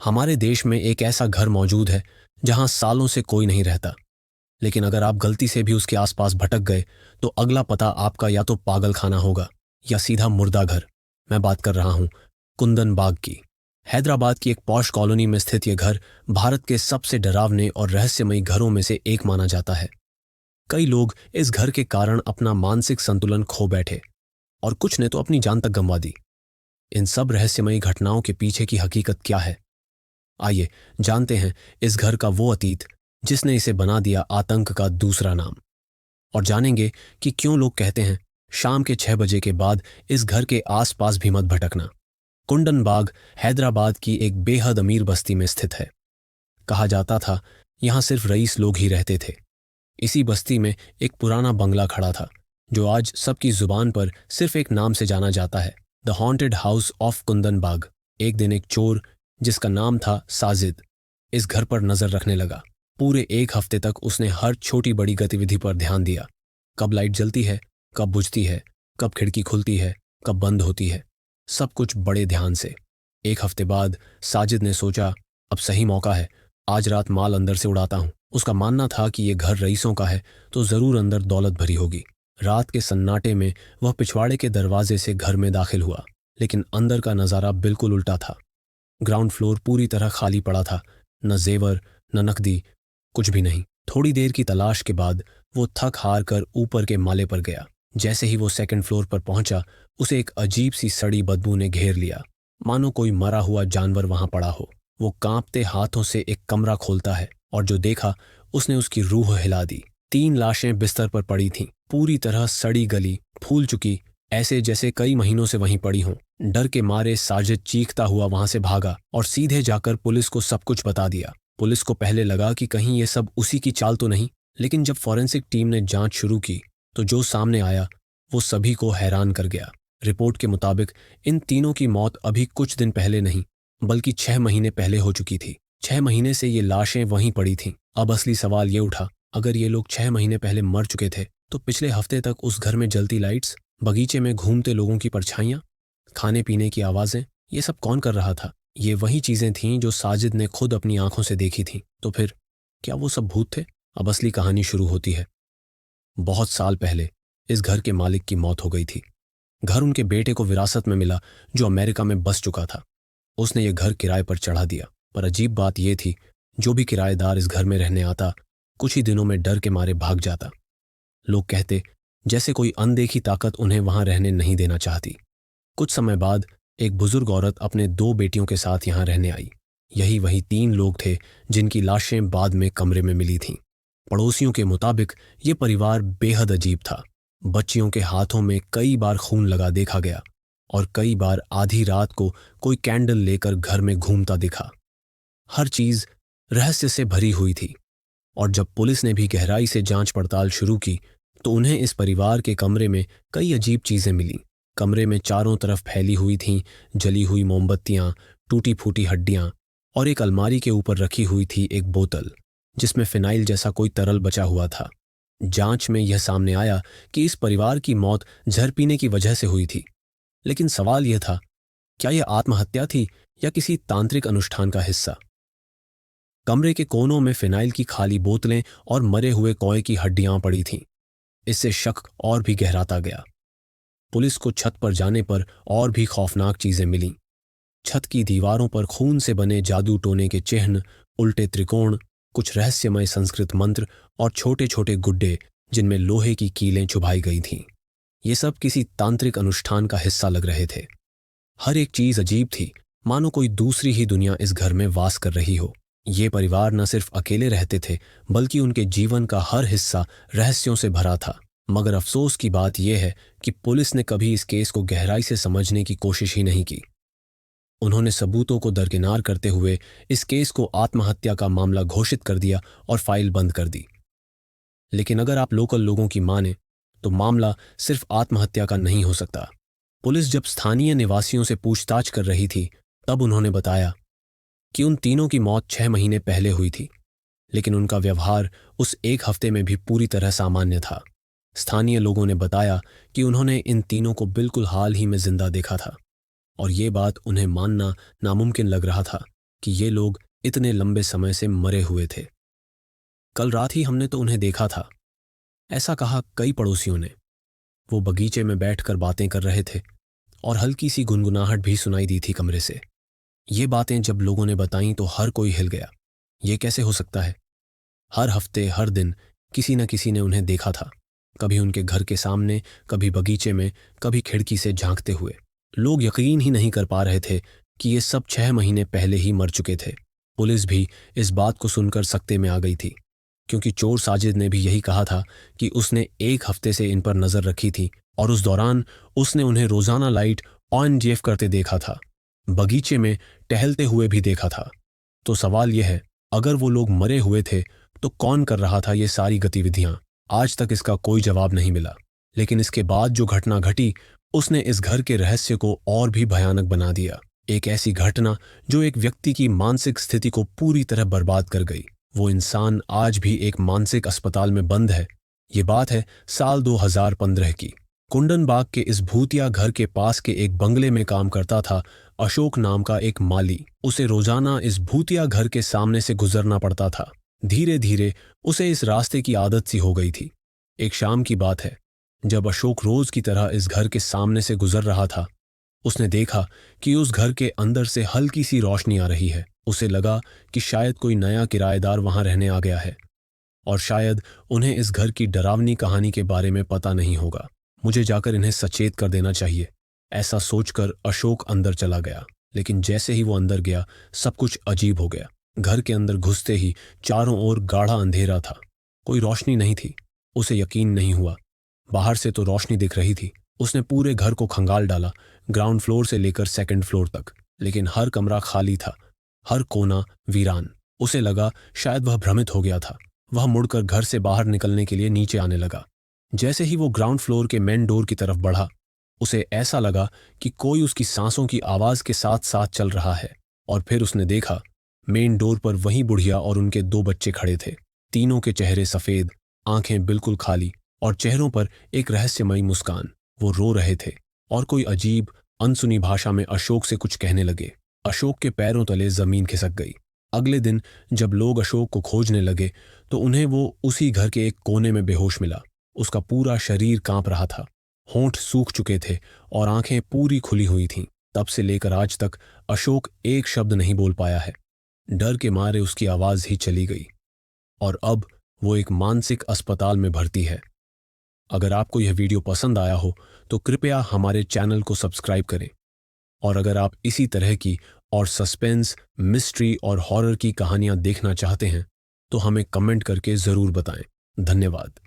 हमारे देश में एक ऐसा घर मौजूद है जहां सालों से कोई नहीं रहता, लेकिन अगर आप गलती से भी उसके आसपास भटक गए तो अगला पता आपका या तो पागल खाना होगा या सीधा मुर्दा घर। मैं बात कर रहा हूं कुंदन बाग की। हैदराबाद की एक पॉश कॉलोनी में स्थित यह घर भारत के सबसे डरावने और रहस्यमयी घरों में से एक माना जाता है। कई लोग इस घर के कारण अपना मानसिक संतुलन खो बैठे और कुछ ने तो अपनी जान तक गंवा दी। इन सब रहस्यमयी घटनाओं के पीछे की हकीकत क्या है, आइए जानते हैं इस घर का वो अतीत जिसने इसे बना दिया आतंक का दूसरा नाम। और जानेंगे कि क्यों लोग कहते हैं शाम के 6 बजे के बाद इस घर के आसपास भी मत भटकना। कुंदन बाग हैदराबाद की एक बेहद अमीर बस्ती में स्थित है। कहा जाता था यहां सिर्फ रईस लोग ही रहते थे। इसी बस्ती में एक पुराना बंगला खड़ा था जो आज सबकी जुबान पर सिर्फ एक नाम से जाना जाता है, the haunted house of Kundan Bagh. एक दिन एक चोर जिसका नाम था साजिद इस घर पर नजर रखने लगा। पूरे 1 हफ्ते तक उसने हर छोटी बड़ी गतिविधि पर ध्यान दिया। कब लाइट जलती है, कब बुझती है, कब खिड़की खुलती है, कब बंद होती है, सब कुछ बड़े ध्यान से। 1 हफ्ते बाद साजिद ने सोचा अब सही मौका है, आज रात माल अंदर से उड़ाता हूं। उसका मानना था कि यह घर रईसों का है तो जरूर अंदर दौलत भरी होगी। रात के सन्नाटे में वह पिछवाड़े के दरवाजे से घर में दाखिल हुआ, लेकिन अंदर का नजारा बिल्कुल उल्टा था। ग्राउंड फ्लोर पूरी तरह खाली पड़ा था, न जेवर न नकदी, कुछ भी नहीं। थोड़ी देर की तलाश के बाद वो थक हार कर ऊपर के माले पर गया। जैसे ही वो सेकंड फ्लोर पर पहुंचा उसे एक अजीब सी सड़ी बदबू ने घेर लिया, मानो कोई मरा हुआ जानवर वहां पड़ा हो। वो कांपते हाथों से एक कमरा खोलता है और जो देखा उसने उसकी रूह हिला दी। 3 लाशें बिस्तर पर पड़ी थीं, पूरी तरह सड़ी गली, फूल चुकी, ऐसे जैसे कई महीनों से वहीं पड़ी हों। डर के मारे साजिद चीखता हुआ वहां से भागा और सीधे जाकर पुलिस को सब कुछ बता दिया। पुलिस को पहले लगा कि कहीं ये सब उसी की चाल तो नहीं, लेकिन जब फॉरेंसिक टीम ने जांच शुरू की तो जो सामने आया वो सभी को हैरान कर गया। रिपोर्ट के मुताबिक इन तीनों की मौत अभी कुछ दिन पहले नहीं बल्कि 6 महीने पहले हो चुकी थी। 6 महीने से ये लाशें वहीं पड़ी थीं। अब असली सवाल ये उठा, अगर ये लोग 6 महीने पहले मर चुके थे तो पिछले हफ्ते तक उस घर में जलती लाइट्स, बगीचे में घूमते लोगों की परछाइयां, खाने पीने की आवाजें, ये सब कौन कर रहा था? ये वही चीजें थीं जो साजिद ने खुद अपनी आंखों से देखी थीं। तो फिर क्या वो सब भूत थे? अब असली कहानी शुरू होती है। बहुत साल पहले इस घर के मालिक की मौत हो गई थी। घर उनके बेटे को विरासत में मिला जो अमेरिका में बस चुका था। उसने ये घर किराए पर चढ़ा दिया, पर अजीब बात यह थी जो भी किराएदार इस घर में रहने आता कुछ ही दिनों में डर के मारे भाग जाता। लोग कहते जैसे कोई अनदेखी ताकत उन्हें वहां रहने नहीं देना चाहती। कुछ समय बाद एक बुजुर्ग औरत अपने 2 बेटियों के साथ यहां रहने आई। यही वही 3 लोग थे जिनकी लाशें बाद में कमरे में मिली थीं। पड़ोसियों के मुताबिक ये परिवार बेहद अजीब था। बच्चियों के हाथों में कई बार खून लगा देखा गया और कई बार आधी रात को कोई कैंडल लेकर घर में घूमता दिखा। हर चीज रहस्य से भरी हुई थी और जब पुलिस ने भी गहराई से जांच पड़ताल शुरू की तो उन्हें इस परिवार के कमरे में कई अजीब चीजें मिली। कमरे में चारों तरफ फैली हुई थीं जली हुई मोमबत्तियां, टूटी फूटी हड्डियां और एक अलमारी के ऊपर रखी हुई थी एक बोतल जिसमें फिनाइल जैसा कोई तरल बचा हुआ था। जांच में यह सामने आया कि इस परिवार की मौत जहर पीने की वजह से हुई थी। लेकिन सवाल यह था, क्या यह आत्महत्या थी या किसी तांत्रिक अनुष्ठान का हिस्सा? कमरे के कोनों में फिनाइल की खाली बोतलें और मरे हुए कौए की हड्डियां पड़ी थीं। इससे शक और भी गहराता गया। पुलिस को छत पर जाने पर और भी खौफनाक चीजें मिलीं। छत की दीवारों पर खून से बने जादू टोने के चिन्ह, उल्टे त्रिकोण, कुछ रहस्यमय संस्कृत मंत्र और छोटे छोटे गुड्डे जिनमें लोहे की कीलें चुभाई गई थीं। ये सब किसी तांत्रिक अनुष्ठान का हिस्सा लग रहे थे। हर एक चीज अजीब थी, मानो कोई दूसरी ही दुनिया इस घर में वास कर रही हो। ये परिवार न सिर्फ अकेले रहते थे बल्कि उनके जीवन का हर हिस्सा रहस्यों से भरा था। मगर अफसोस की बात यह है कि पुलिस ने कभी इस केस को गहराई से समझने की कोशिश ही नहीं की। उन्होंने सबूतों को दरकिनार करते हुए इस केस को आत्महत्या का मामला घोषित कर दिया और फाइल बंद कर दी। लेकिन अगर आप लोकल लोगों की माने तो मामला सिर्फ आत्महत्या का नहीं हो सकता। पुलिस जब स्थानीय निवासियों से पूछताछ कर रही थी तब उन्होंने बताया कि उन तीनों की मौत 6 महीने पहले हुई थी, लेकिन उनका व्यवहार उस 1 हफ्ते में भी पूरी तरह सामान्य था। स्थानीय लोगों ने बताया कि उन्होंने इन तीनों को बिल्कुल हाल ही में जिंदा देखा था और ये बात उन्हें मानना नामुमकिन लग रहा था कि ये लोग इतने लंबे समय से मरे हुए थे। कल रात ही हमने तो उन्हें देखा था, ऐसा कहा कई पड़ोसियों ने। वो बगीचे में बैठकर बातें कर रहे थे और हल्की सी गुनगुनाहट भी सुनाई दी थी कमरे से। ये बातें जब लोगों ने बताईं तो हर कोई हिल गया। ये कैसे हो सकता है? हर हफ्ते हर दिन किसी न किसी ने उन्हें देखा था, कभी उनके घर के सामने, कभी बगीचे में, कभी खिड़की से झांकते हुए। लोग यकीन ही नहीं कर पा रहे थे कि ये सब 6 महीने पहले ही मर चुके थे। पुलिस भी इस बात को सुनकर सकते में आ गई थी, क्योंकि चोर साजिद ने भी यही कहा था कि उसने 1 हफ्ते से इन पर नजर रखी थी और उस दौरान उसने उन्हें रोजाना लाइट ऑन जेफ करते देखा था, बगीचे में टहलते हुए भी देखा था। तो सवाल यह है, अगर वो लोग मरे हुए थे तो कौन कर रहा था ये सारी गतिविधियां? आज तक इसका कोई जवाब नहीं मिला। लेकिन इसके बाद जो घटना घटी उसने इस घर के रहस्य को और भी भयानक बना दिया। एक ऐसी घटना जो एक व्यक्ति की मानसिक स्थिति को पूरी तरह बर्बाद कर गई। वो इंसान आज भी एक मानसिक अस्पताल में बंद है। ये बात है साल 2015 की। कुंडनबाग के इस भूतिया घर के पास के एक बंगले में काम करता था अशोक नाम का एक माली। उसे रोजाना इस भूतिया घर के सामने से गुजरना पड़ता था। धीरे धीरे उसे इस रास्ते की आदत सी हो गई थी। एक शाम की बात है, जब अशोक रोज की तरह इस घर के सामने से गुजर रहा था, उसने देखा कि उस घर के अंदर से हल्की सी रोशनी आ रही है। उसे लगा कि शायद कोई नया किराएदार वहां रहने आ गया है और शायद उन्हें इस घर की डरावनी कहानी के बारे में पता नहीं होगा। मुझे जाकर इन्हें सचेत कर देना चाहिए, ऐसा सोचकर अशोक अंदर चला गया। लेकिन जैसे ही वो अंदर गया, सब कुछ अजीब हो गया। घर के अंदर घुसते ही चारों ओर गाढ़ा अंधेरा था, कोई रोशनी नहीं थी। उसे यकीन नहीं हुआ, बाहर से तो रोशनी दिख रही थी। उसने पूरे घर को खंगाल डाला, ग्राउंड फ्लोर से लेकर 2nd फ्लोर तक, लेकिन हर कमरा खाली था, हर कोना वीरान। उसे लगा शायद वह भ्रमित हो गया था। वह मुड़कर घर से बाहर निकलने के लिए नीचे आने लगा। जैसे ही वो ग्राउंड फ्लोर के मेन डोर की तरफ बढ़ा, उसे ऐसा लगा कि कोई उसकी सांसों की आवाज के साथ साथ चल रहा है। और फिर उसने देखा, मेन डोर पर वही बुढ़िया और उनके 2 बच्चे खड़े थे। तीनों के चेहरे सफेद, आंखें बिल्कुल खाली और चेहरों पर एक रहस्यमयी मुस्कान। वो रो रहे थे और कोई अजीब अनसुनी भाषा में अशोक से कुछ कहने लगे। अशोक के पैरों तले जमीन खिसक गई। अगले दिन जब लोग अशोक को खोजने लगे तो उन्हें वो उसी घर के एक कोने में बेहोश मिला। उसका पूरा शरीर कांप रहा था, होंठ सूख चुके थे और आंखें पूरी खुली हुई थीं। तब से लेकर आज तक अशोक एक शब्द नहीं बोल पाया है। डर के मारे उसकी आवाज ही चली गई और अब वो एक मानसिक अस्पताल में भर्ती है। अगर आपको यह वीडियो पसंद आया हो तो कृपया हमारे चैनल को सब्सक्राइब करें, और अगर आप इसी तरह की और सस्पेंस, मिस्ट्री और हॉरर की कहानियां देखना चाहते हैं तो हमें कमेंट करके जरूर बताएं। धन्यवाद।